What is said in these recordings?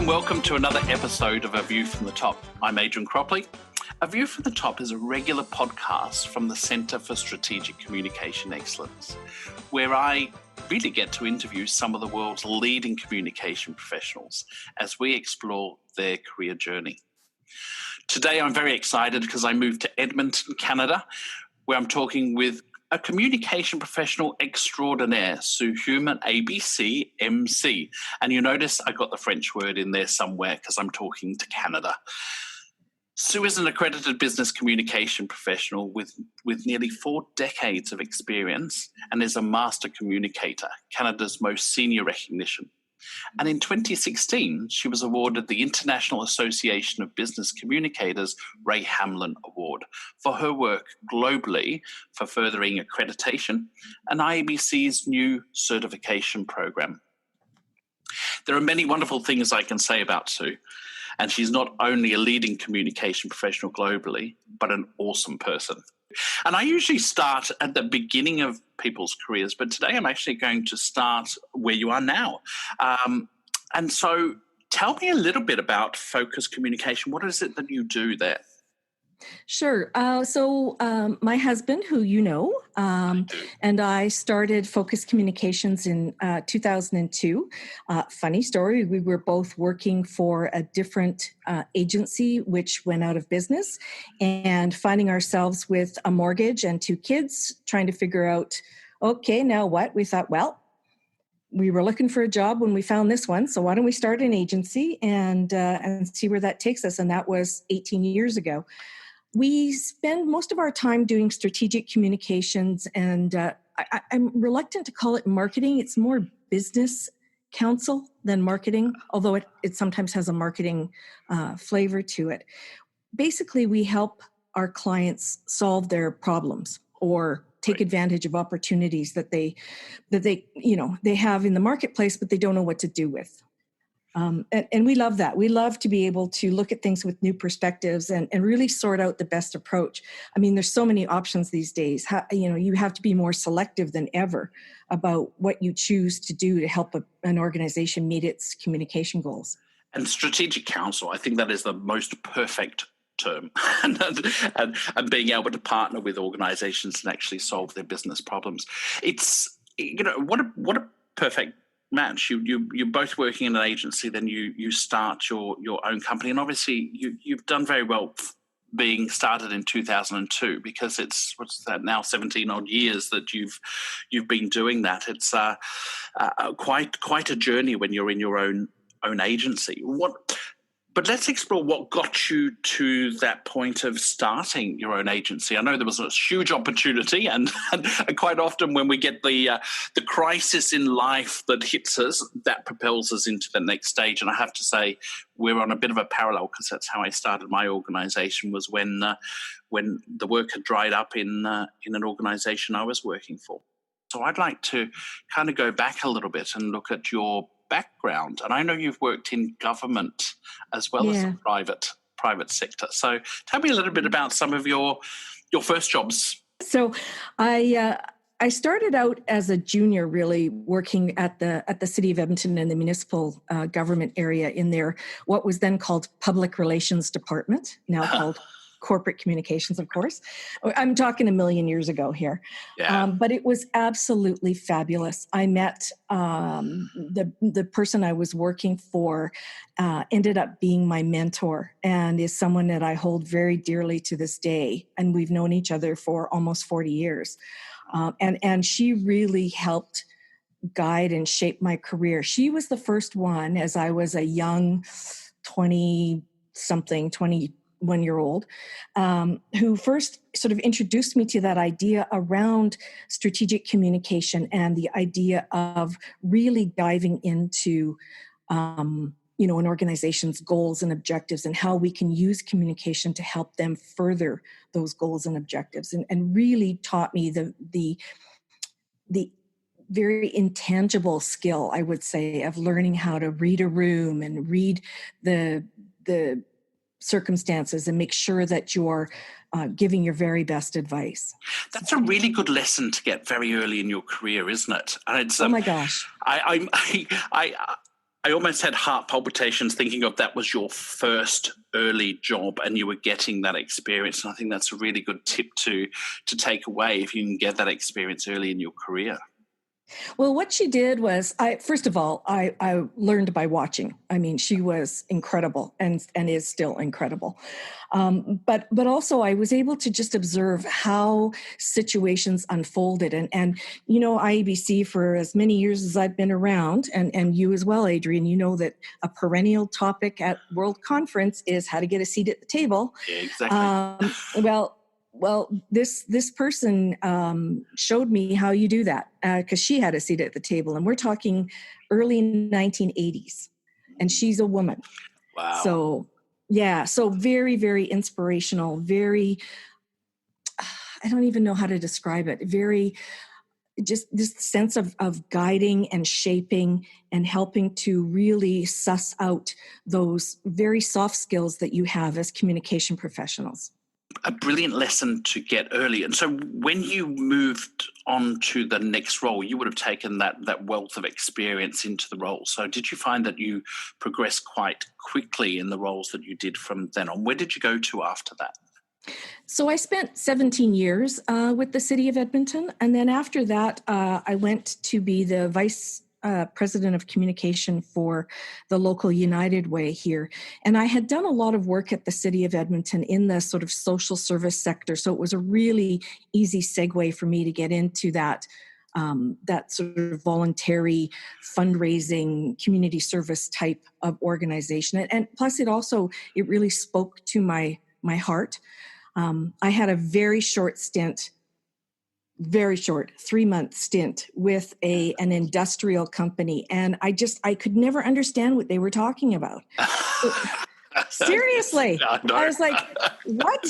and welcome to another episode of A View from the Top. I'm Adrian Cropley. A View from the Top is a regular podcast from the Centre for Strategic Communication Excellence, where I really get to interview some of the world's leading communication professionals as we explore their career journey. Today I'm very excited because I moved to Edmonton, Canada, where I'm talking with a communication professional extraordinaire, Sue Heuman ABC MC. And you notice I got the French word in there somewhere because I'm talking to Canada. Sue is an accredited business communication professional with nearly 4 decades of experience and is a Master Communicator, Canada's most senior recognition. And in 2016, she was awarded the International Association of Business Communicators Rae Hamlin Award for her work globally for furthering accreditation and IABC's new certification program. There are many wonderful things I can say about Sue, and she's not only a leading communication professional globally, but an awesome person. And I usually start at the beginning of people's careers, but today I'm actually going to start where you are now. And so tell me a little bit about Focus Communication. What is it that you do there? Sure. So my husband, who you know, and I started Focus Communications in 2002. Funny story, we were both working for a different agency, which went out of business, and finding ourselves with a mortgage and 2 kids, trying to figure out, okay, now what? We thought, well, we were looking for a job when we found this one, so why don't we start an agency and see where that takes us? And that was 18 years ago. We spend most of our time doing strategic communications, and I'm reluctant to call it marketing. It's more business counsel than marketing, although it sometimes has a marketing flavor to it. Basically, we help our clients solve their problems or take advantage of opportunities that they have in the marketplace, but they don't know what to do with. And we love that. We love to be able to look at things with new perspectives and really sort out the best approach. I mean, there's so many options these days. You have to be more selective than ever about what you choose to do to help an organization meet its communication goals. And strategic counsel, I think that is the most perfect term, and being able to partner with organizations and actually solve their business problems. It's, what a perfect match. You're both working in an agency, then you start your own company, and obviously you've done very well being started in 2002, because it's, what's that now, 17 odd years that you've been doing that. It's quite a journey when you're in your own agency. But let's explore what got you to that point of starting your own agency. I know there was a huge opportunity, and quite often when we get the crisis in life that hits us, that propels us into the next stage. And I have to say, we're on a bit of a parallel, because that's how I started my organization, was when the work had dried up in an organization I was working for. So I'd like to kind of go back a little bit and look at your background. And I know you've worked in government as well as the private sector. So tell me a little bit about some of your first jobs. So I started out as a junior, really working at the City of Edmonton and the municipal government area in their what was then called Public Relations Department, now called Corporate Communications, of course. I'm talking a million years ago here. Yeah. But it was absolutely fabulous. I met the person I was working for, ended up being my mentor, and is someone that I hold very dearly to this day. And we've known each other for almost 40 years. And she really helped guide and shape my career. She was the first one, as I was a young 21-year-old, who first sort of introduced me to that idea around strategic communication and the idea of really diving into, an organization's goals and objectives, and how we can use communication to help them further those goals and objectives, and really taught me the very intangible skill, I would say, of learning how to read a room and read the circumstances and make sure that you're giving your very best advice. That's a really good lesson to get very early in your career, isn't it? And it's, oh my gosh! I almost had heart palpitations thinking of that was your first early job and you were getting that experience. And I think that's a really good tip to take away if you can get that experience early in your career. Well, what she did was, first of all, I learned by watching. I mean, she was incredible and is still incredible. But also I was able to just observe how situations unfolded. And IABC, for as many years as I've been around, and you as well, Adrian, you know that a perennial topic at World Conference is how to get a seat at the table. Yeah, exactly. Well, this person showed me how you do that, because she had a seat at the table, and we're talking early 1980s, and she's a woman. Wow. So, yeah, so very, very inspirational, very, I don't even know how to describe it, very, just this sense of guiding and shaping and helping to really suss out those very soft skills that you have as communication professionals. A brilliant lesson to get early. And so when you moved on to the next role, you would have taken that wealth of experience into the role. So did you find that you progressed quite quickly in the roles that you did from then on? Where did you go to after that? So I spent 17 years with the city of Edmonton. And then after that, I went to be the vice president of communication for the local United Way here. And I had done a lot of work at the city of Edmonton in the sort of social service sector. So it was a really easy segue for me to get into that sort of voluntary fundraising, community service type of organization. And plus it really spoke to my heart. I had a very short 3-month stint with an industrial company. And I could never understand what they were talking about. Seriously. I was like, what?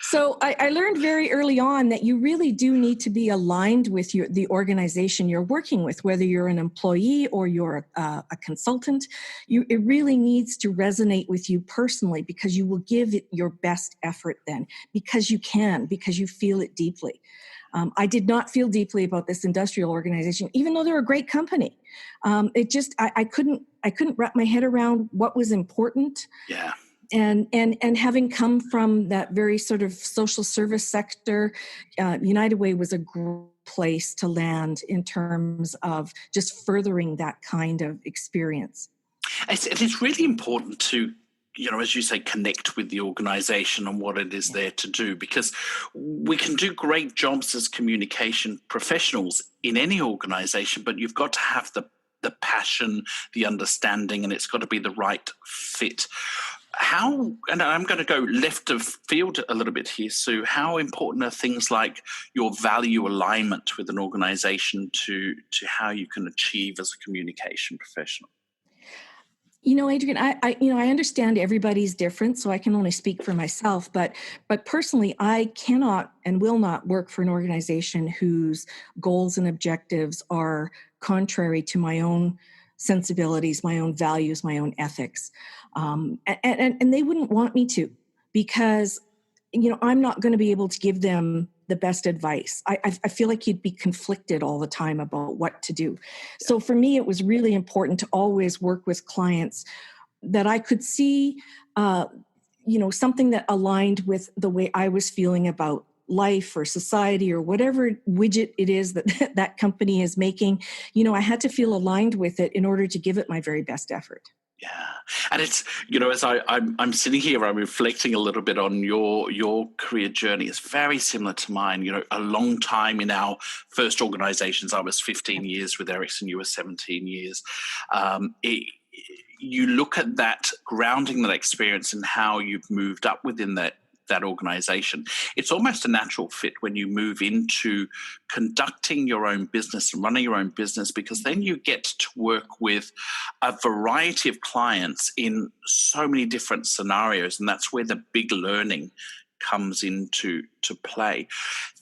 So I learned very early on that you really do need to be aligned with the organization you're working with, whether you're an employee or you're a consultant. It really needs to resonate with you personally, because you will give it your best effort then, because you feel it deeply. I did not feel deeply about this industrial organization, even though they're a great company. I couldn't wrap my head around what was important. Yeah. And having come from that very sort of social service sector, United Way was a great place to land in terms of just furthering that kind of experience. It's really important to, as you say, connect with the organization and what it is there to do, because we can do great jobs as communication professionals in any organization, but you've got to have the passion, the understanding, and it's got to be the right fit. And I'm going to go left of field a little bit here, Sue, how important are things like your value alignment with an organization to how you can achieve as a communication professional? Adrian, I understand everybody's different, so I can only speak for myself. But personally, I cannot and will not work for an organization whose goals and objectives are contrary to my own sensibilities, my own values, my own ethics. And they wouldn't want me to, because, I'm not going to be able to give them the best advice. I feel like you'd be conflicted all the time about what to do. So for me, it was really important to always work with clients that I could see, something that aligned with the way I was feeling about life or society or whatever widget it is that company is making. I had to feel aligned with it in order to give it my very best effort. Yeah. And it's, as I'm sitting here, I'm reflecting a little bit on your career journey. It's very similar to mine. A long time in our first organizations. I was 15 years with Ericsson, you were 17 years. You look at that, grounding that experience and how you've moved up within that organization. It's almost a natural fit when you move into conducting your own business and running your own business, because then you get to work with a variety of clients in so many different scenarios, and that's where the big learning comes into play.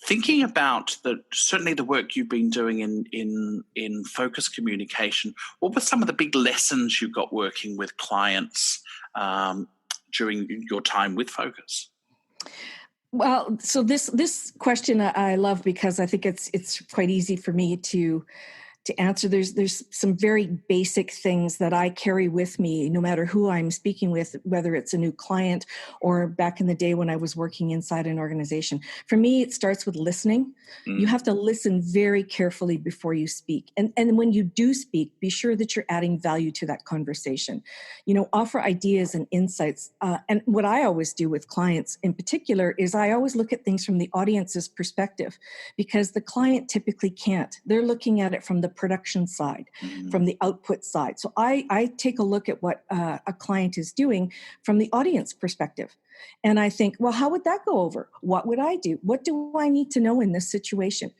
Thinking about certainly the work you've been doing in focus communication, what were some of the big lessons you got working with clients during your time with Focus? Well, so this question I love, because I think it's quite easy for me to to answer. There's some very basic things that I carry with me, no matter who I'm speaking with, whether it's a new client or back in the day when I was working inside an organization. For me, it starts with listening. You have to listen very carefully before you speak. And when you do speak, be sure that you're adding value to that conversation. Offer ideas and insights. And what I always do with clients in particular is I always look at things from the audience's perspective, because the client typically can't. They're looking at it from the production side, from the output side. So I take a look at what a client is doing from the audience perspective. And I think, well, how would that go over? What would I do? What do I need to know in this situation?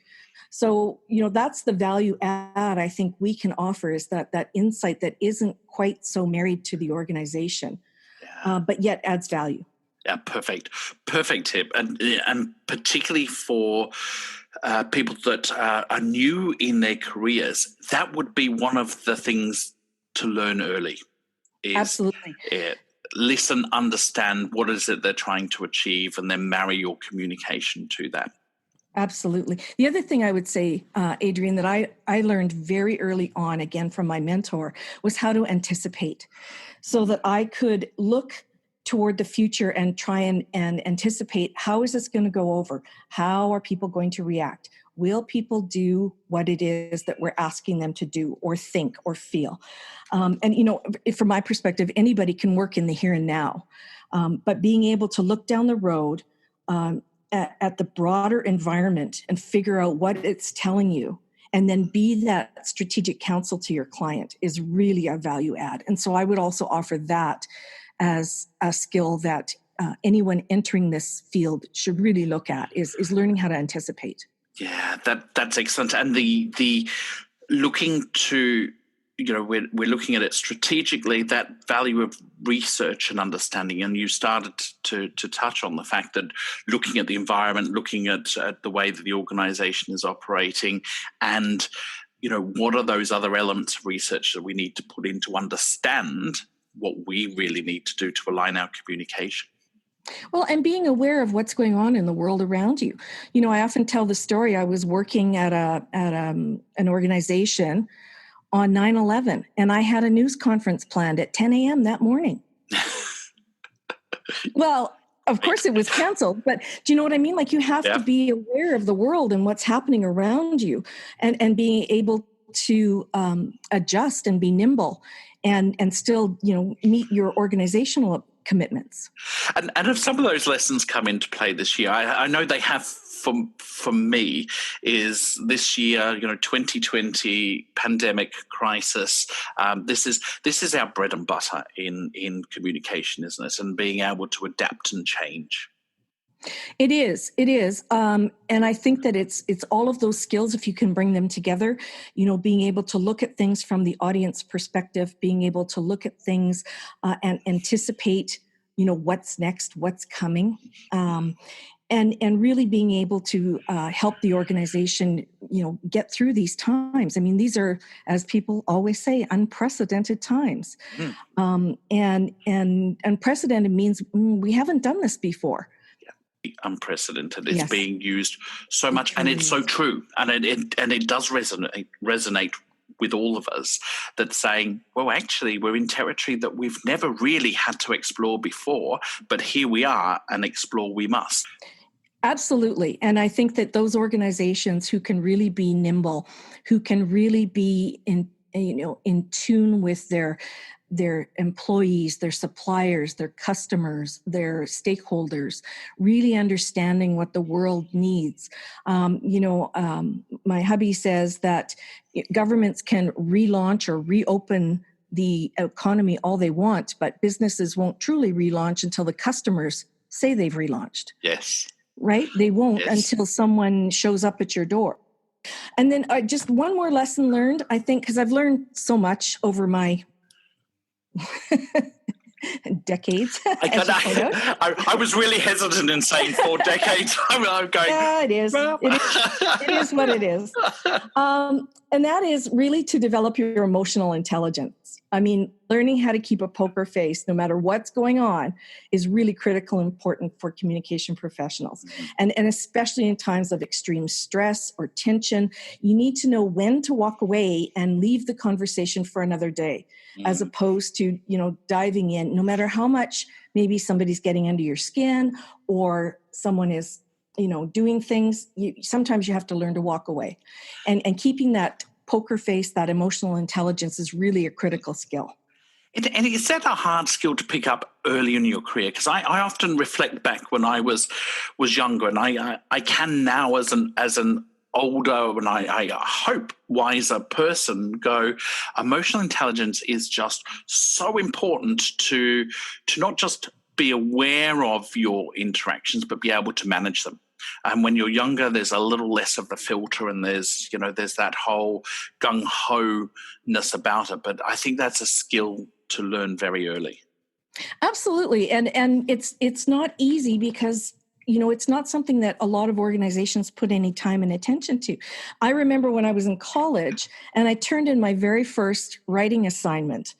So, that's the value add I think we can offer, is that insight that isn't quite so married to the organization, but yet adds value. Yeah, perfect tip. And particularly for people that are new in their careers, that would be one of the things to learn early. Absolutely. Listen, understand what is it they're trying to achieve, and then marry your communication to that. Absolutely. The other thing I would say, Adrienne, that I learned very early on, again from my mentor, was how to anticipate, so that I could look toward the future and try and anticipate, how is this going to go over? How are people going to react? Will people do what it is that we're asking them to do, or think, or feel? And from my perspective, anybody can work in the here and now. But being able to look down the road at the broader environment and figure out what it's telling you, and then be that strategic counsel to your client, is really a value add. And so I would also offer that as a skill that anyone entering this field should really look at, is learning how to anticipate. Yeah, that's excellent. And the looking to, we're looking at it strategically, that value of research and understanding. And you started to touch on the fact that looking at the environment, looking at the way that the organization is operating, and, what are those other elements of research that we need to put in to understand what we really need to do to align our communication. Well, and being aware of what's going on in the world around you. I often tell the story. I was working at an organization on 9/11, and I had a news conference planned at 10 a.m. that morning. Well, of course it was canceled, but do you know what I mean? Like, you have to be aware of the world and what's happening around you, and being able to adjust and be nimble and still, meet your organizational commitments. And have some of those lessons come into play this year? I know they have. For me, is this year, 2020 pandemic crisis. This is our bread and butter in communication, isn't it? And being able to adapt and change. It is. And I think that it's all of those skills, if you can bring them together, being able to look at things from the audience perspective, being able to look at things and anticipate, what's next, what's coming. And really being able to help the organization, get through these times. I mean, these are, as people always say, unprecedented times. And unprecedented means we haven't done this before. Unprecedented. It's being used so much, and it's so true, and it does resonate with all of us. That's saying, well, actually, we're in territory that we've never really had to explore before, but here we are, and explore we must. Absolutely. And I think that those organizations who can really be nimble, who can really be in tune with their employees, their suppliers, their customers, their stakeholders, really understanding what the world needs. My hubby says that governments can relaunch or reopen the economy all they want, but businesses won't truly relaunch until the customers say they've relaunched. Yes. Right? They won't until someone shows up at your door. And then just one more lesson learned, I think, because I've learned so much over my decades. I was really hesitant in saying 4 decades. I'm going, yeah, it is. It is what it is. And that is really to develop your emotional intelligence. I mean, learning how to keep a poker face no matter what's going on is really critical and important for communication professionals. And especially in times of extreme stress or tension, you need to know when to walk away and leave the conversation for another day, as opposed to, diving in, no matter how much maybe somebody's getting under your skin or someone is, doing things. Sometimes you have to learn to walk away. And keeping that poker face, that emotional intelligence is really a critical skill. And is that a hard skill to pick up early in your career? Because I often reflect back when I was younger, and I can now as an older and I hope wiser person go, emotional intelligence is just so important to not just be aware of your interactions, but be able to manage them. And when you're younger, there's a little less of the filter, and there's that whole gung-ho-ness about it. But I think that's a skill to learn very early. Absolutely. And it's not easy because, it's not something that a lot of organizations put any time and attention to. I remember when I was in college and I turned in my very first writing assignment,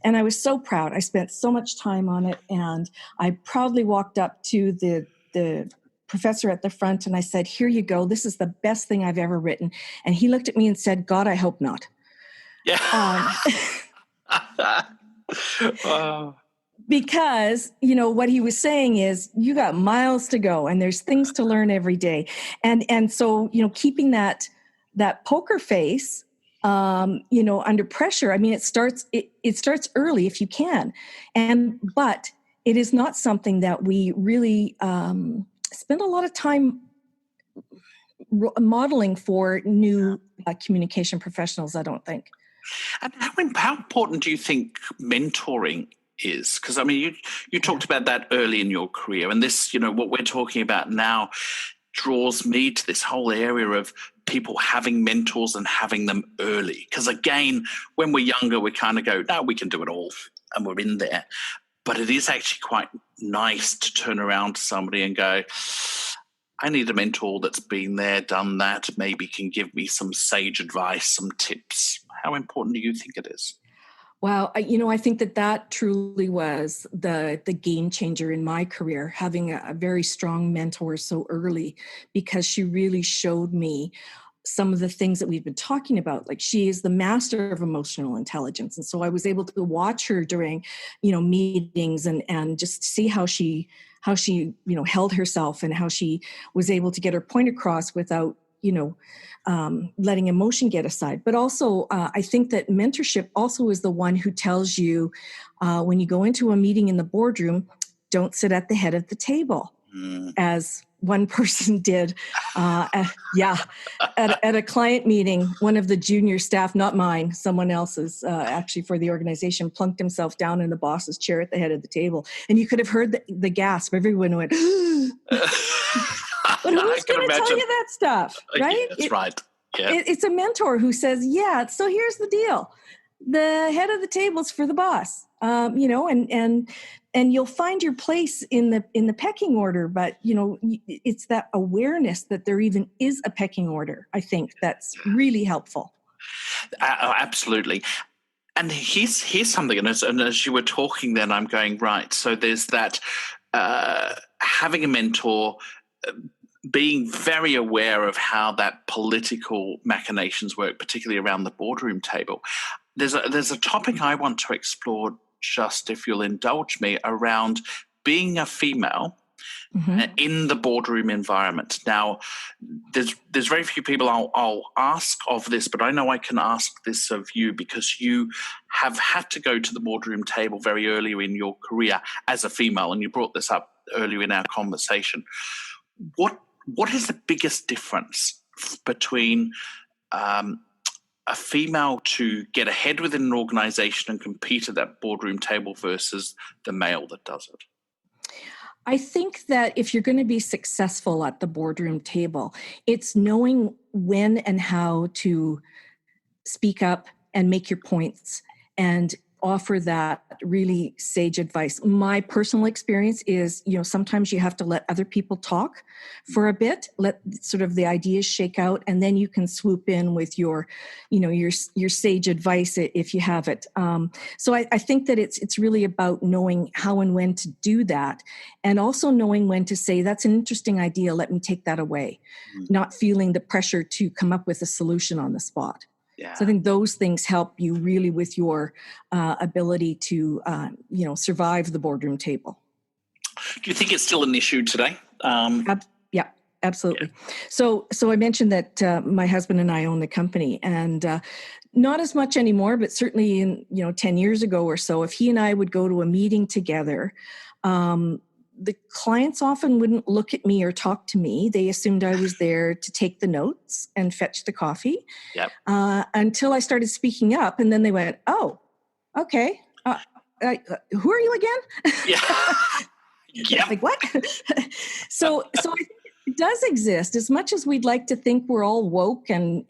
and I was so proud. I spent so much time on it, and I proudly walked up to the professor at the front and I said, "Here you go. This is the best thing I've ever written." And he looked at me and said, "God, I hope not." Yeah. Because, what he was saying is you got miles to go and there's things to learn every day. And so, keeping that poker face, under pressure, I mean, it starts early if you can. But it is not something that we really spend a lot of time modeling for new communication professionals, I don't think. And how important do you think mentoring is? Because, I mean, you talked about that early in your career, and this, what we're talking about now draws me to this whole area of people having mentors and having them early. Because, again, when we're younger, we kind of go, no, we can do it all, and we're in there. But it is actually quite nice to turn around to somebody and go, I need a mentor that's been there, done that, maybe can give me some sage advice, some tips. How important do you think it is? Wow. I think that truly was the game changer in my career, having a very strong mentor so early, because she really showed me some of the things that we've been talking about. Like, she is the master of emotional intelligence. And so I was able to watch her during, meetings and just see how she held herself and how she was able to get her point across without, letting emotion get aside. But also, I think that mentorship also is the one who tells you when you go into a meeting in the boardroom, don't sit at the head of the table, as one person did. At a client meeting, one of the junior staff, not mine, someone else's, actually for the organization, plunked himself down in the boss's chair at the head of the table. And you could have heard the gasp. Everyone went, but who's going to tell you that stuff, right? That's right. Yeah. It's a mentor who says, yeah, so here's the deal. The head of the table's for the boss, and you'll find your place in the pecking order. But, it's that awareness that there even is a pecking order. I think that's really helpful. Absolutely. And here's something, and as you were talking then, I'm going, right, so there's that having a mentor, being very aware of how that political machinations work, particularly around the boardroom table. There's a topic I want to explore, just if you'll indulge me, around being a female in the boardroom environment. Now, there's very few people I'll ask of this, but I know I can ask this of you because you have had to go to the boardroom table very early in your career as a female, and you brought this up earlier in our conversation. What is the biggest difference between a female to get ahead within an organization and compete at that boardroom table versus the male that does it? I think that if you're going to be successful at the boardroom table, it's knowing when and how to speak up and make your points, and offer that really sage advice. My personal experience is, sometimes you have to let other people talk for a bit, let sort of the ideas shake out, and then you can swoop in with your sage advice if you have it. So I think that it's really about knowing how and when to do that, and also knowing when to say, that's an interesting idea, let me take that away, not feeling the pressure to come up with a solution on the spot. Yeah. So I think those things help you really with your ability to, survive the boardroom table. Do you think it's still an issue today? Yeah, absolutely. Yeah. So I mentioned that my husband and I own the company, and not as much anymore, but certainly in 10 years ago or so, if he and I would go to a meeting together, the clients often wouldn't look at me or talk to me. They assumed I was there to take the notes and fetch the coffee. Yep. Until I started speaking up, and then they went, "Oh, okay. Who are you again?" Yeah. Yep. Like, what? So I think it does exist. As much as we'd like to think we're all woke and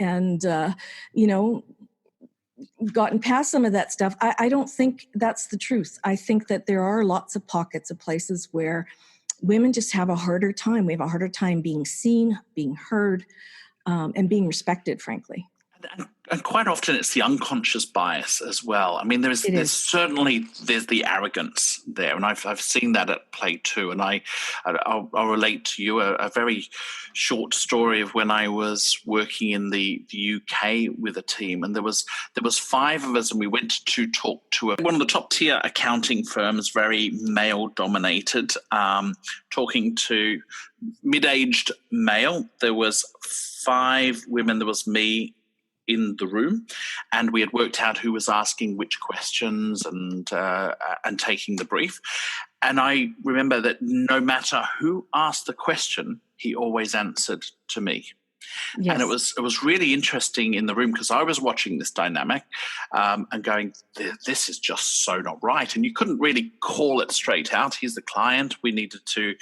gotten past some of that stuff, I don't think that's the truth. I think that there are lots of pockets of places where women just have a harder time. We have a harder time being seen, being heard, and being respected, frankly. And quite often it's the unconscious bias as well. I mean, there's certainly the arrogance there, and I've seen that at play too. And I'll relate to you a very short story of when I was working in the UK with a team, and there was 5 of us, and we went to talk to one of the top tier accounting firms, very male dominated, talking to mid-aged male. There was 5 women. There was me in the room, and we had worked out who was asking which questions and taking the brief. And I remember that no matter who asked the question, he always answered to me. Yes. And it was really interesting in the room, because I was watching this dynamic and going, this is just so not right. And you couldn't really call it straight out. He's the client. We needed to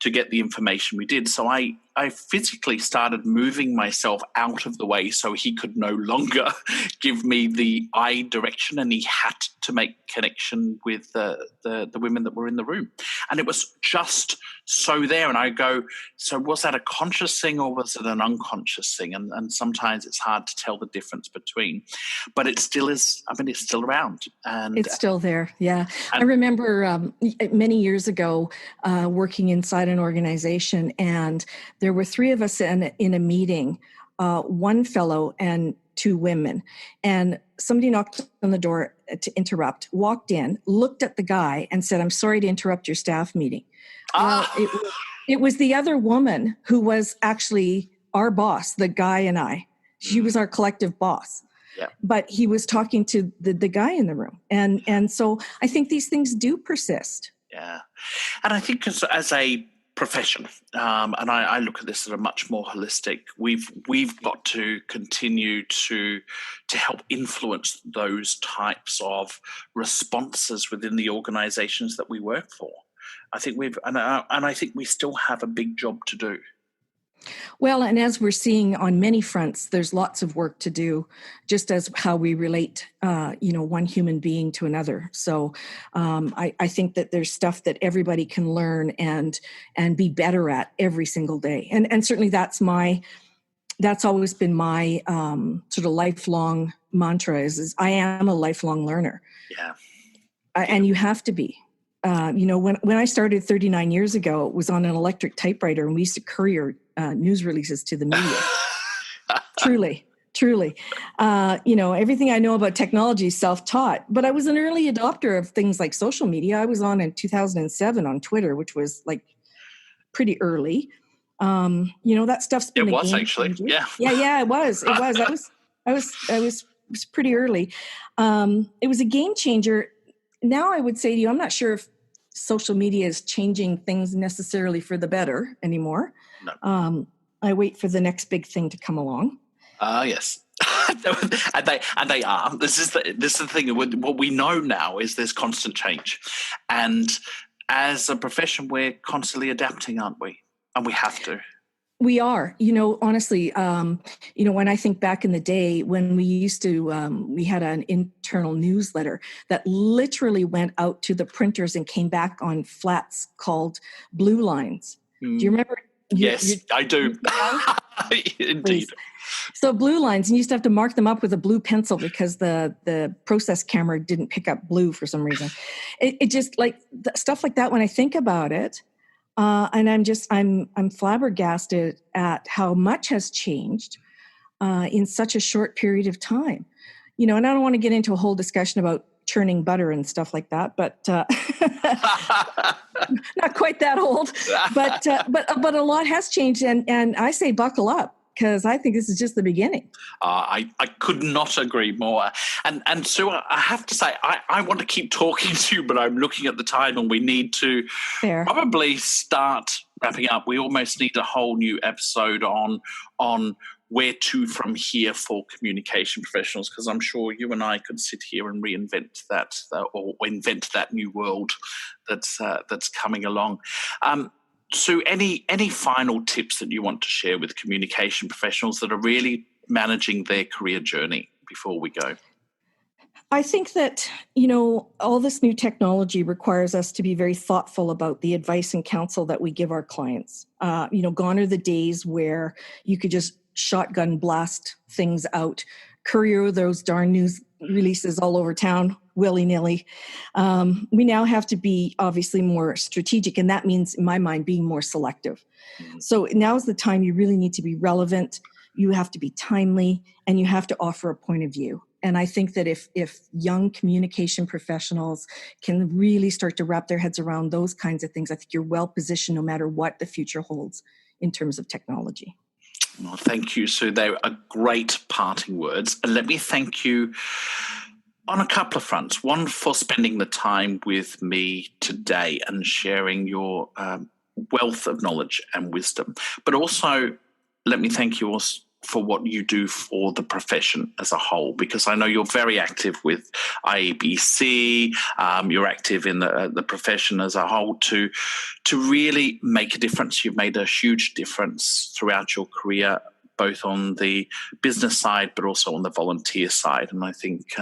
get the information we did. So I physically started moving myself out of the way so he could no longer give me the eye direction, and he had to make connection with the women that were in the room. And it was just so there. And I go, so was that a conscious thing or was it an unconscious thing? And sometimes it's hard to tell the difference between. But it still is, it's still around. And it's still there, yeah. I remember many years ago working inside an organization, and there were 3 of us in a meeting, 1 fellow and 2 women, and somebody knocked on the door to interrupt, walked in, looked at the guy and said, "I'm sorry to interrupt your staff meeting." It was the other woman who was actually our boss, the guy and I. She was our collective boss. Yeah. But he was talking to the guy in the room. And so I think these things do persist. Yeah. And I think as a profession, and I look at this at a much more holistic, we've got to continue to help influence those types of responses within the organizations that we work for. I think I think we still have a big job to do. Well, and as we're seeing on many fronts, there's lots of work to do, just as how we relate, one human being to another. So I think that there's stuff that everybody can learn and be better at every single day. And certainly that's always been my sort of lifelong mantra is I am a lifelong learner. Yeah. And you have to be. When I started 39 years ago, it was on an electric typewriter, and we used to courier news releases to the media. Truly. Everything I know about technology is self-taught, but I was an early adopter of things like social media. I was on in 2007 on Twitter, which was like pretty early. That stuff's been it a was game actually, changer. yeah. Yeah, it was. I was pretty early. It was a game changer. Now I would say to you, I'm not sure if social media is changing things necessarily for the better anymore. No. I wait for the next big thing to come along. Yes. and they are. This is the thing. What we know now is there's constant change. And as a profession, we're constantly adapting, aren't we? And we have to. We are, honestly, when I think back in the day when we used to, we had an internal newsletter that literally went out to the printers and came back on flats called blue lines. Do you remember? Yes, I do. Indeed. Please. So blue lines, and you used to have to mark them up with a blue pencil because the process camera didn't pick up blue for some reason. It just like stuff like that when I think about it. And I'm flabbergasted at how much has changed in such a short period of time. And I don't want to get into a whole discussion about churning butter and stuff like that, but not quite that old. But a lot has changed, and I say buckle up, because I think this is just the beginning. I could not agree more. And Sue, I have to say, I want to keep talking to you, but I'm looking at the time and we need to probably start wrapping up. We almost need a whole new episode on where to from here for communication professionals, because I'm sure you and I could sit here and reinvent that or invent that new world that's coming along. Sue, any final tips that you want to share with communication professionals that are really managing their career journey before we go? I think that, all this new technology requires us to be very thoughtful about the advice and counsel that we give our clients. Gone are the days where you could just shotgun blast things out, courier those darn news releases all over town willy-nilly. We now have to be obviously more strategic, and that means, in my mind, being more selective. So now's the time you really need to be relevant, you have to be timely, and you have to offer a point of view. And I think that if young communication professionals can really start to wrap their heads around those kinds of things, I think you're well positioned no matter what the future holds in terms of technology. Well, thank you, Sue. They are great parting words. And let me thank you on a couple of fronts. One, for spending the time with me today and sharing your wealth of knowledge and wisdom. But also, let me thank you also for what you do for the profession as a whole, because I know you're very active with IABC, you're active in the profession as a whole to really make a difference. You've made a huge difference throughout your career, both on the business side but also on the volunteer side. And I think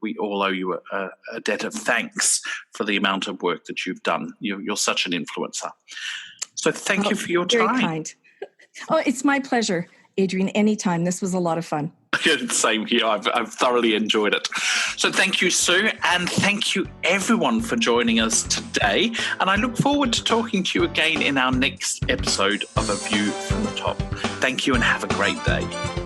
we all owe you a debt of thanks for the amount of work that you've done. You're such an influencer. So thank you for your time. Very kind. Oh, it's my pleasure, Adrian, anytime. This was a lot of fun. Same here. I've thoroughly enjoyed it. So thank you, Sue, and thank you everyone for joining us today. And I look forward to talking to you again in our next episode of A View from the Top. Thank you and have a great day.